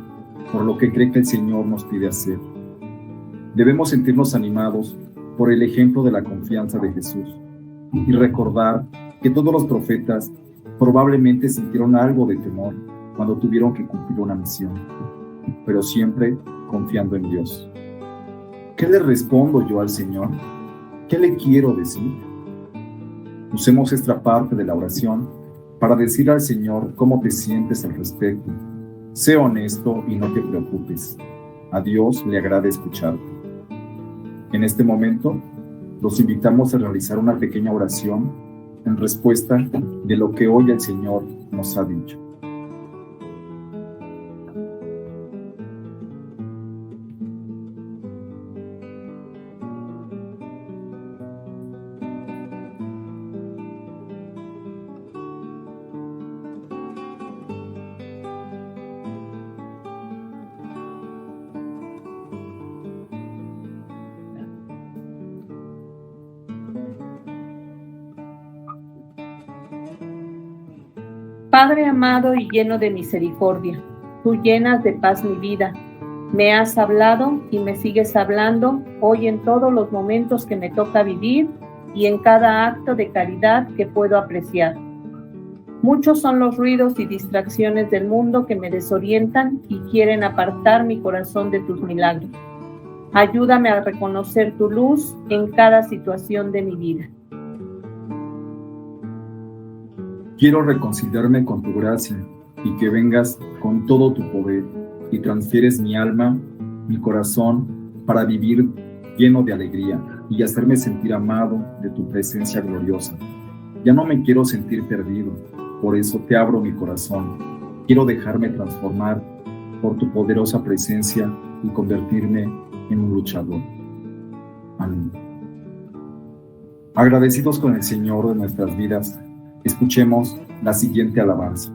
por lo que cree que el Señor nos pide hacer. Debemos sentirnos animados por el ejemplo de la confianza de Jesús y recordar que todos los profetas probablemente sintieron algo de temor cuando tuvieron que cumplir una misión, pero siempre confiando en Dios. ¿Qué le respondo yo al Señor? ¿Qué le quiero decir? Usemos esta parte de la oración para decir al Señor cómo te sientes al respecto. Sé honesto y no te preocupes. A Dios le agrada escucharte. En este momento, los invitamos a realizar una pequeña oración en respuesta de lo que hoy el Señor nos ha dicho. Padre amado y lleno de misericordia, tú llenas de paz mi vida. Me has hablado y me sigues hablando hoy en todos los momentos que me toca vivir y en cada acto de caridad que puedo apreciar. Muchos son los ruidos y distracciones del mundo que me desorientan y quieren apartar mi corazón de tus milagros. Ayúdame a reconocer tu luz en cada situación de mi vida. Quiero reconciliarme con tu gracia y que vengas con todo tu poder y transfieres mi alma, mi corazón, para vivir lleno de alegría y hacerme sentir amado de tu presencia gloriosa. Ya no me quiero sentir perdido, por eso te abro mi corazón. Quiero dejarme transformar por tu poderosa presencia y convertirme en un luchador. Amén. Agradecidos con el Señor de nuestras vidas, escuchemos la siguiente alabanza.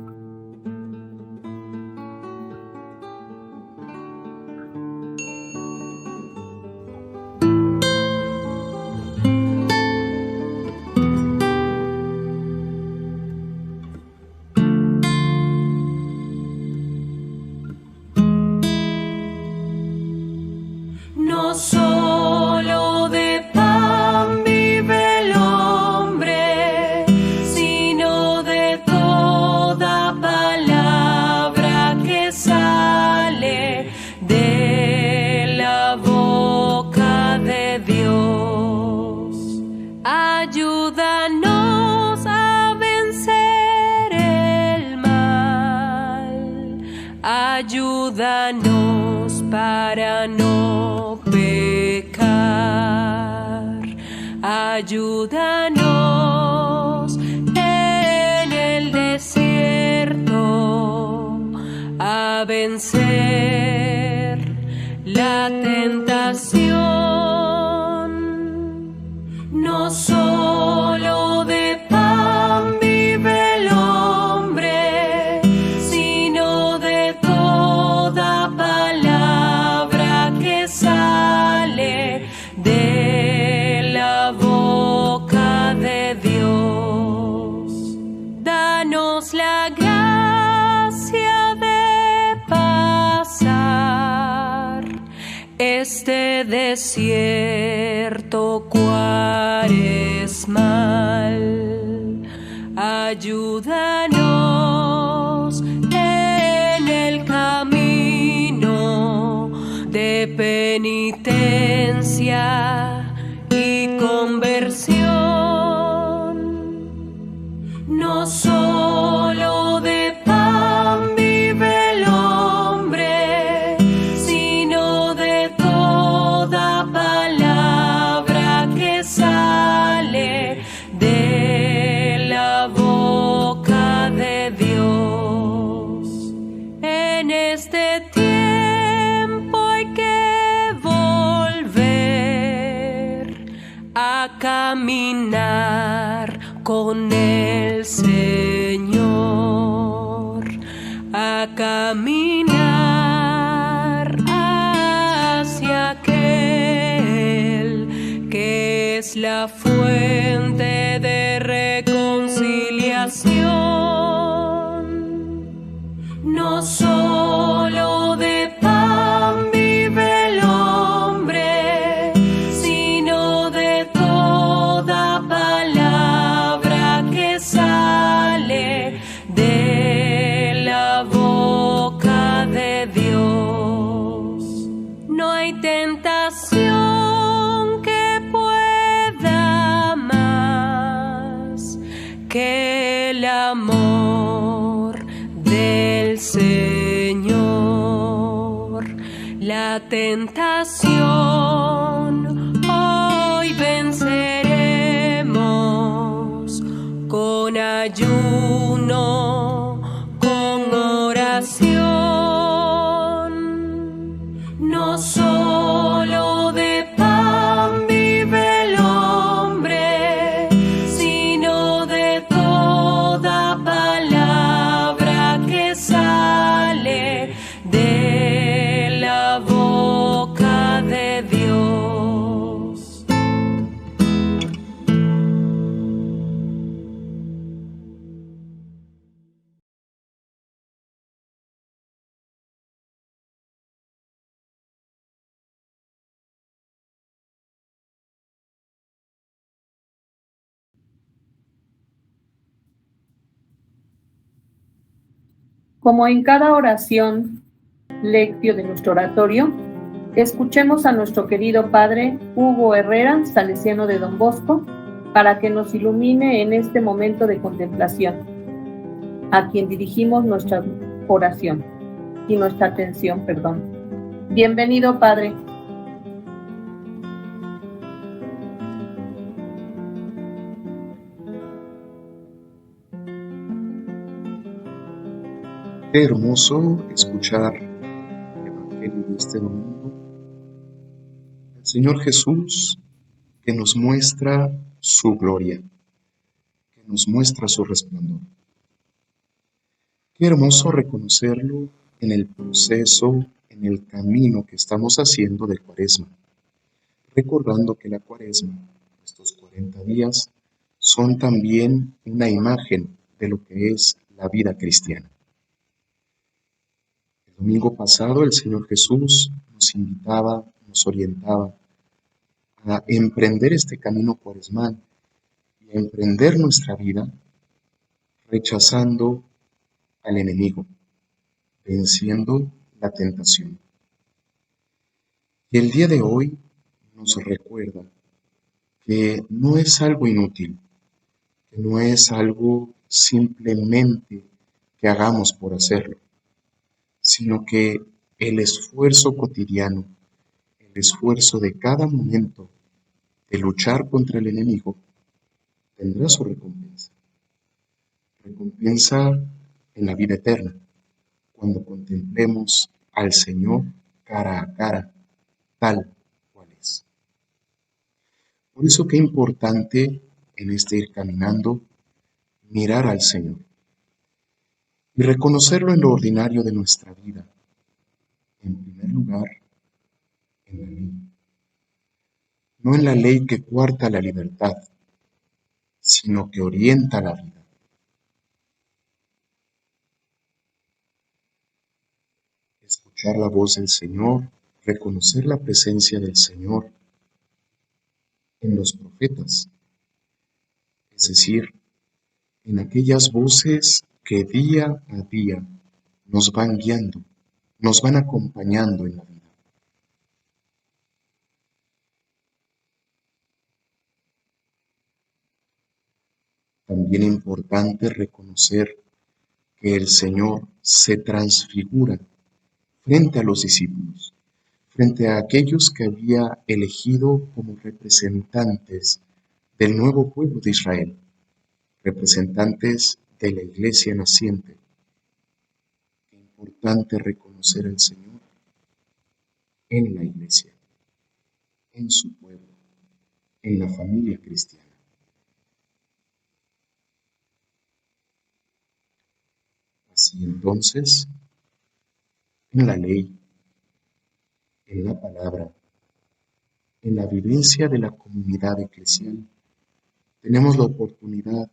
No solo de pan vive el hombre, sino de toda palabra que sale de la boca de Dios. Ayúdanos a vencer el mal, ayúdanos para no pecar, ayúdanos en el desierto a vencer la tentación, no solo de pan vive el hombre, sino de toda palabra que sale de la boca de Dios. Danos la gracia de pasar este desierto cuaresmal. Ayúdanos en el camino de penitencia y conversión, no solo de pan vive el hombre, sino de toda palabra que sale de la boca de Dios. En este tiempo hay que volver a caminar con el Señor, a caminar hacia aquel que es la fuente de reconciliación, no solo de pan vive el hombre, sino de toda palabra que sale de la boca de Dios. No hay tentación que pueda más que el amor del Señor. La tentación hoy venceremos con ayuno, con oración. No solo de pan vive el hombre, sino de toda palabra que sale de la boca de Dios. Como en cada oración, lectio de nuestro oratorio, escuchemos a nuestro querido Padre Hugo Herrera, salesiano de Don Bosco, para que nos ilumine en este momento de contemplación, a quien dirigimos nuestra oración y nuestra atención, Bienvenido, Padre. Qué hermoso escuchar el Evangelio de este domingo. El Señor Jesús que nos muestra su gloria, que nos muestra su resplandor. Qué hermoso reconocerlo en el proceso, en el camino que estamos haciendo de Cuaresma, recordando que la Cuaresma, estos 40 días, son también una imagen de lo que es la vida cristiana. El domingo pasado el Señor Jesús nos invitaba, nos orientaba a emprender este camino cuaresmal y a emprender nuestra vida rechazando al enemigo, venciendo la tentación. Y el día de hoy nos recuerda que no es algo inútil, que no es algo simplemente que hagamos por hacerlo, sino que el esfuerzo cotidiano, el esfuerzo de cada momento de luchar contra el enemigo, tendrá su recompensa. Recompensa en la vida eterna, cuando contemplemos al Señor cara a cara tal cual es. Por eso qué importante en este ir caminando mirar al Señor y reconocerlo en lo ordinario de nuestra vida. En primer lugar, en la ley. No en la ley que coarta la libertad, sino que orienta la vida. Escuchar la voz del Señor, reconocer la presencia del Señor en los profetas, es decir, en aquellas voces que día a día nos van guiando, nos van acompañando en la vida. También importante reconocer que el Señor se transfigura frente a los discípulos, frente a aquellos que había elegido como representantes del nuevo pueblo de Israel, representantes de la iglesia naciente. Es importante reconocer al Señor en la iglesia, en su pueblo, en la familia cristiana. Así entonces, en la ley, en la palabra, en la vivencia de la comunidad eclesial, tenemos la oportunidad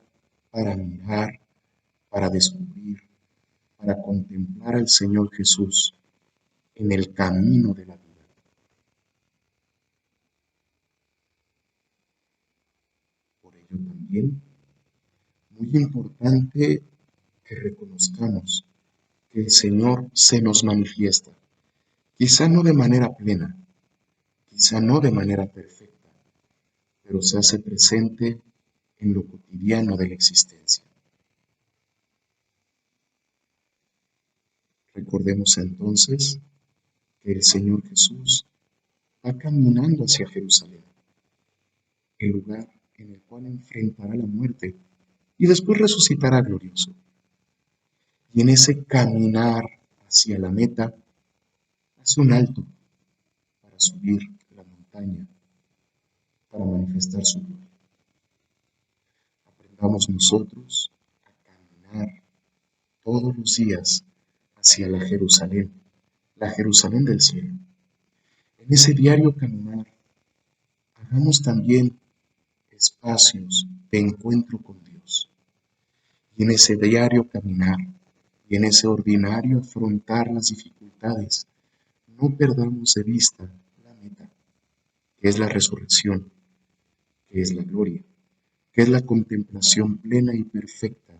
para mirar, para descubrir, para contemplar al Señor Jesús en el camino de la vida. Por ello también, muy importante que reconozcamos que el Señor se nos manifiesta, quizá no de manera plena, quizá no de manera perfecta, pero se hace presente en lo cotidiano de la existencia. Recordemos entonces que el Señor Jesús va caminando hacia Jerusalén, el lugar en el cual enfrentará la muerte y después resucitará glorioso. Y en ese caminar hacia la meta, hace un alto para subir la montaña, para manifestar su gloria. Aprendamos nosotros a caminar todos los días hacia la Jerusalén del cielo. En ese diario caminar, hagamos también espacios de encuentro con Dios. Y en ese diario caminar, y en ese ordinario afrontar las dificultades, no perdamos de vista la meta, que es la resurrección, que es la gloria, que es la contemplación plena y perfecta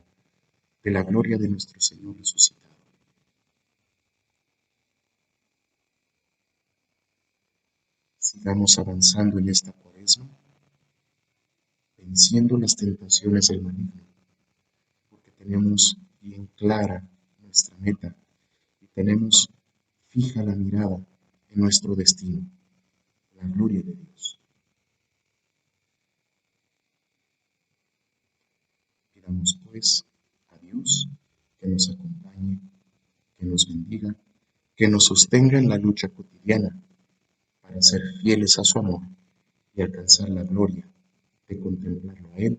de la gloria de nuestro Señor resucitado. Sigamos avanzando en esta Cuaresma, venciendo las tentaciones del maligno, porque tenemos bien clara nuestra meta y tenemos fija la mirada en nuestro destino, la gloria de Dios. Pidamos pues a Dios que nos acompañe, que nos bendiga, que nos sostenga en la lucha cotidiana para ser fieles a su amor y alcanzar la gloria de contemplarlo a Él,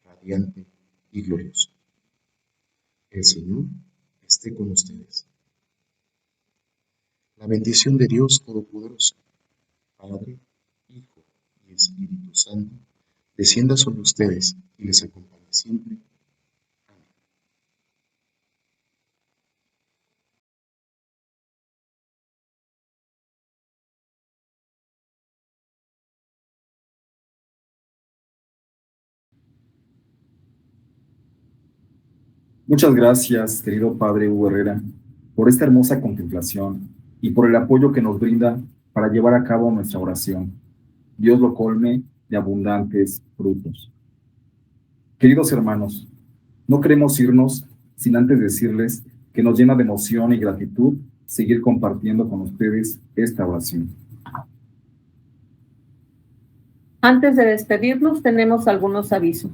radiante y glorioso. El Señor esté con ustedes. La bendición de Dios Todopoderoso, Padre, Hijo y Espíritu Santo, descienda sobre ustedes y les acompañe siempre. Amén. Muchas gracias, querido Padre Hugo Herrera, por esta hermosa contemplación y por el apoyo que nos brinda para llevar a cabo nuestra oración. Dios lo colme de abundantes frutos. Queridos hermanos, no queremos irnos sin antes decirles que nos llena de emoción y gratitud seguir compartiendo con ustedes esta oración. Antes de despedirnos, tenemos algunos avisos.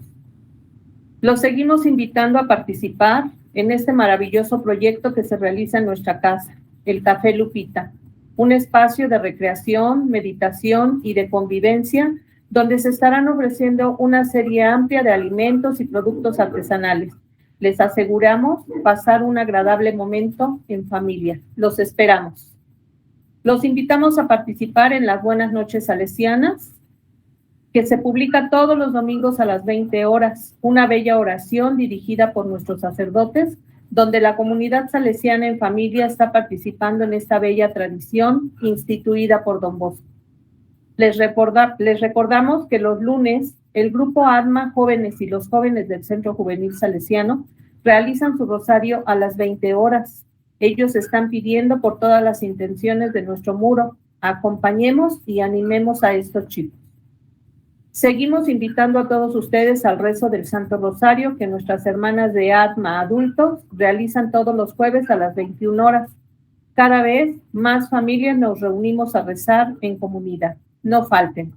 Los seguimos invitando a participar en este maravilloso proyecto que se realiza en nuestra casa, el Café Lupita, un espacio de recreación, meditación y de convivencia, donde se estarán ofreciendo una serie amplia de alimentos y productos artesanales. Les aseguramos pasar un agradable momento en familia. Los esperamos. Los invitamos a participar en las Buenas Noches Salesianas, que se publica todos los domingos a las 20 horas, una bella oración dirigida por nuestros sacerdotes, donde la comunidad salesiana en familia está participando en esta bella tradición instituida por Don Bosco. Les recordamos que los lunes el grupo ADMA Jóvenes y los jóvenes del Centro Juvenil Salesiano realizan su rosario a las 20 horas. Ellos están pidiendo por todas las intenciones de nuestro muro. Acompañemos y animemos a estos chicos. Seguimos invitando a todos ustedes al rezo del Santo Rosario que nuestras hermanas de ADMA Adultos realizan todos los jueves a las 21 horas. Cada vez más familias nos reunimos a rezar en comunidad. No falten.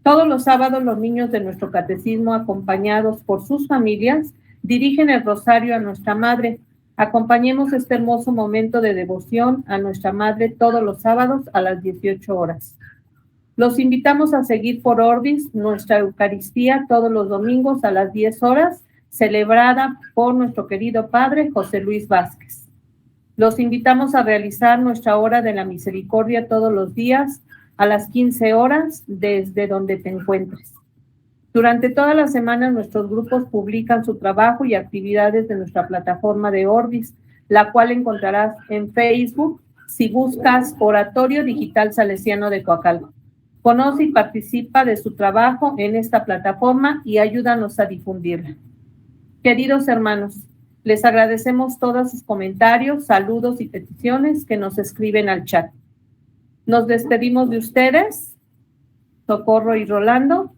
Todos los sábados los niños de nuestro catecismo, acompañados por sus familias, dirigen el rosario a nuestra Madre. Acompañemos este hermoso momento de devoción a nuestra Madre todos los sábados a las 18 horas. Los invitamos a seguir por Orbis nuestra Eucaristía todos los domingos a las 10 horas, celebrada por nuestro querido Padre José Luis Vázquez. Los invitamos a realizar nuestra Hora de la Misericordia todos los días a las 15 horas desde donde te encuentres. Durante toda la semana nuestros grupos publican su trabajo y actividades de nuestra plataforma de Orbis, la cual encontrarás en Facebook si buscas Oratorio Digital Salesiano de Coacalco. Conoce y participa de su trabajo en esta plataforma y ayúdanos a difundirla. Queridos hermanos, les agradecemos todos sus comentarios, saludos y peticiones que nos escriben al chat. Nos despedimos de ustedes, Socorro y Rolando,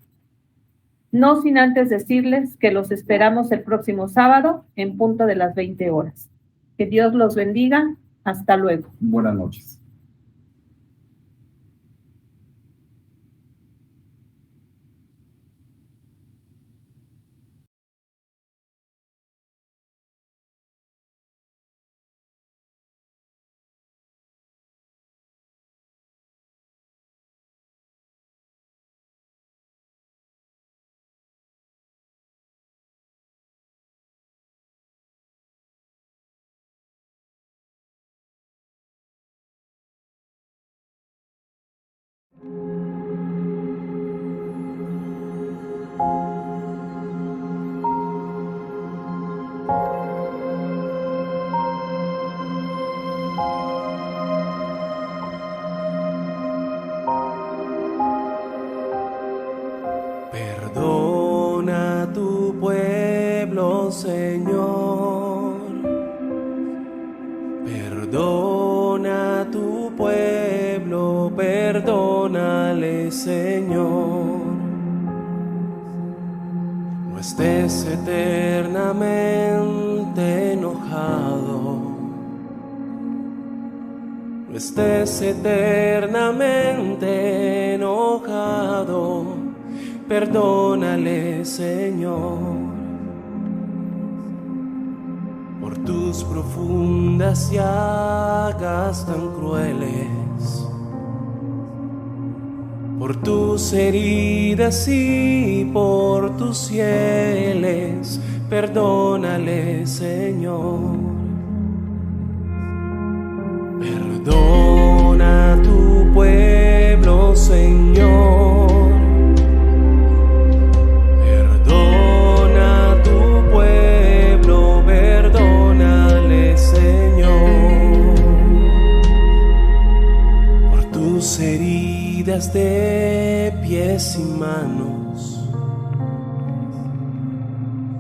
no sin antes decirles que los esperamos el próximo sábado en punto de las 20 horas. Que Dios los bendiga. Hasta luego. Buenas noches. Perdona a tu pueblo, Señor. Perdona a tu pueblo, perdónale, Señor. No estés eternamente enojado. No estés eternamente enojado. Perdónale, Señor, por tus profundas llagas tan crueles, por tus heridas y por tus cieles. Perdónale, Señor. Perdona a tu pueblo, Señor. Heridas de pies y manos,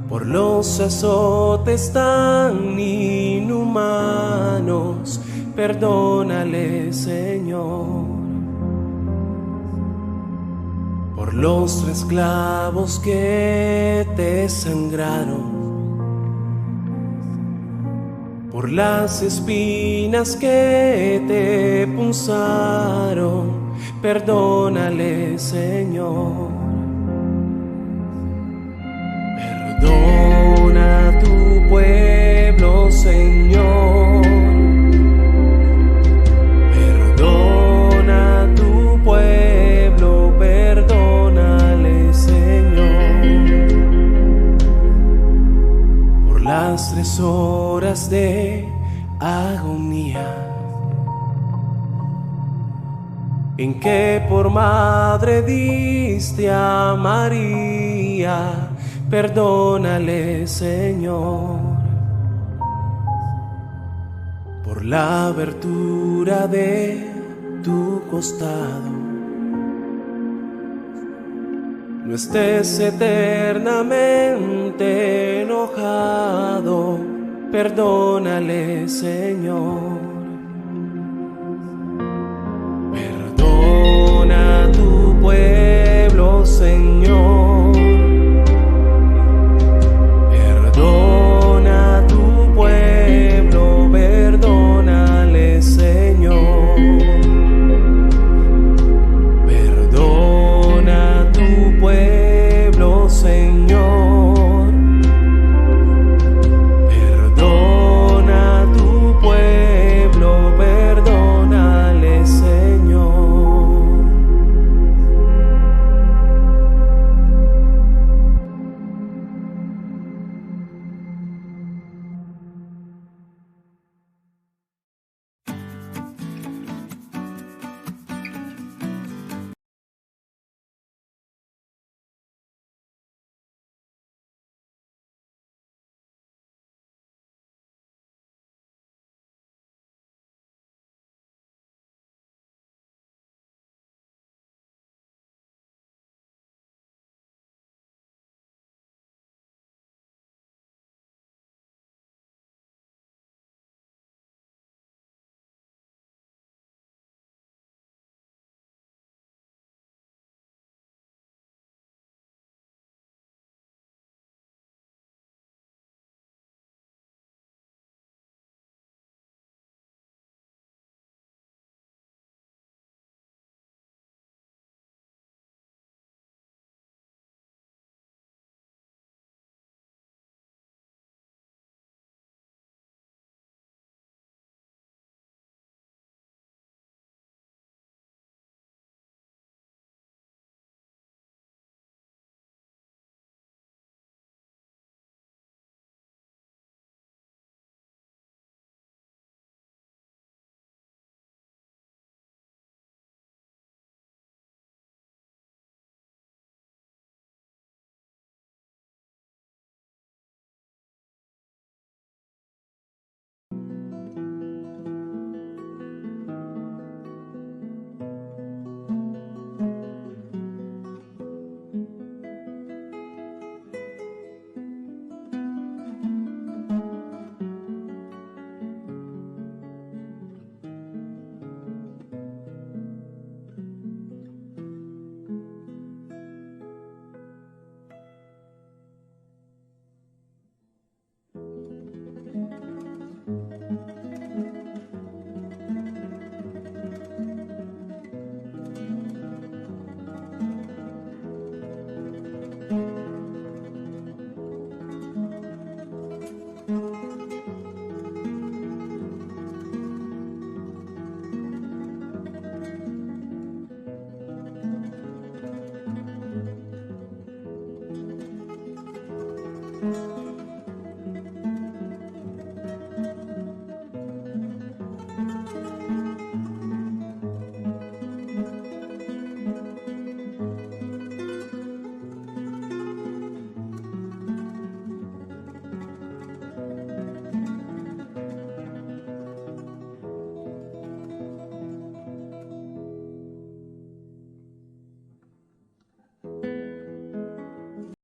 por los azotes tan inhumanos. Perdónale, Señor, por los 3 clavos que te sangraron, por las espinas que te punzaron. Perdónale, Señor. Perdona a tu pueblo, Señor. Perdona horas de agonía, en que por madre diste a María, perdónale, Señor, por la abertura de tu costado. No estés eternamente enojado, perdónale, Señor. Perdona a tu pueblo, Señor,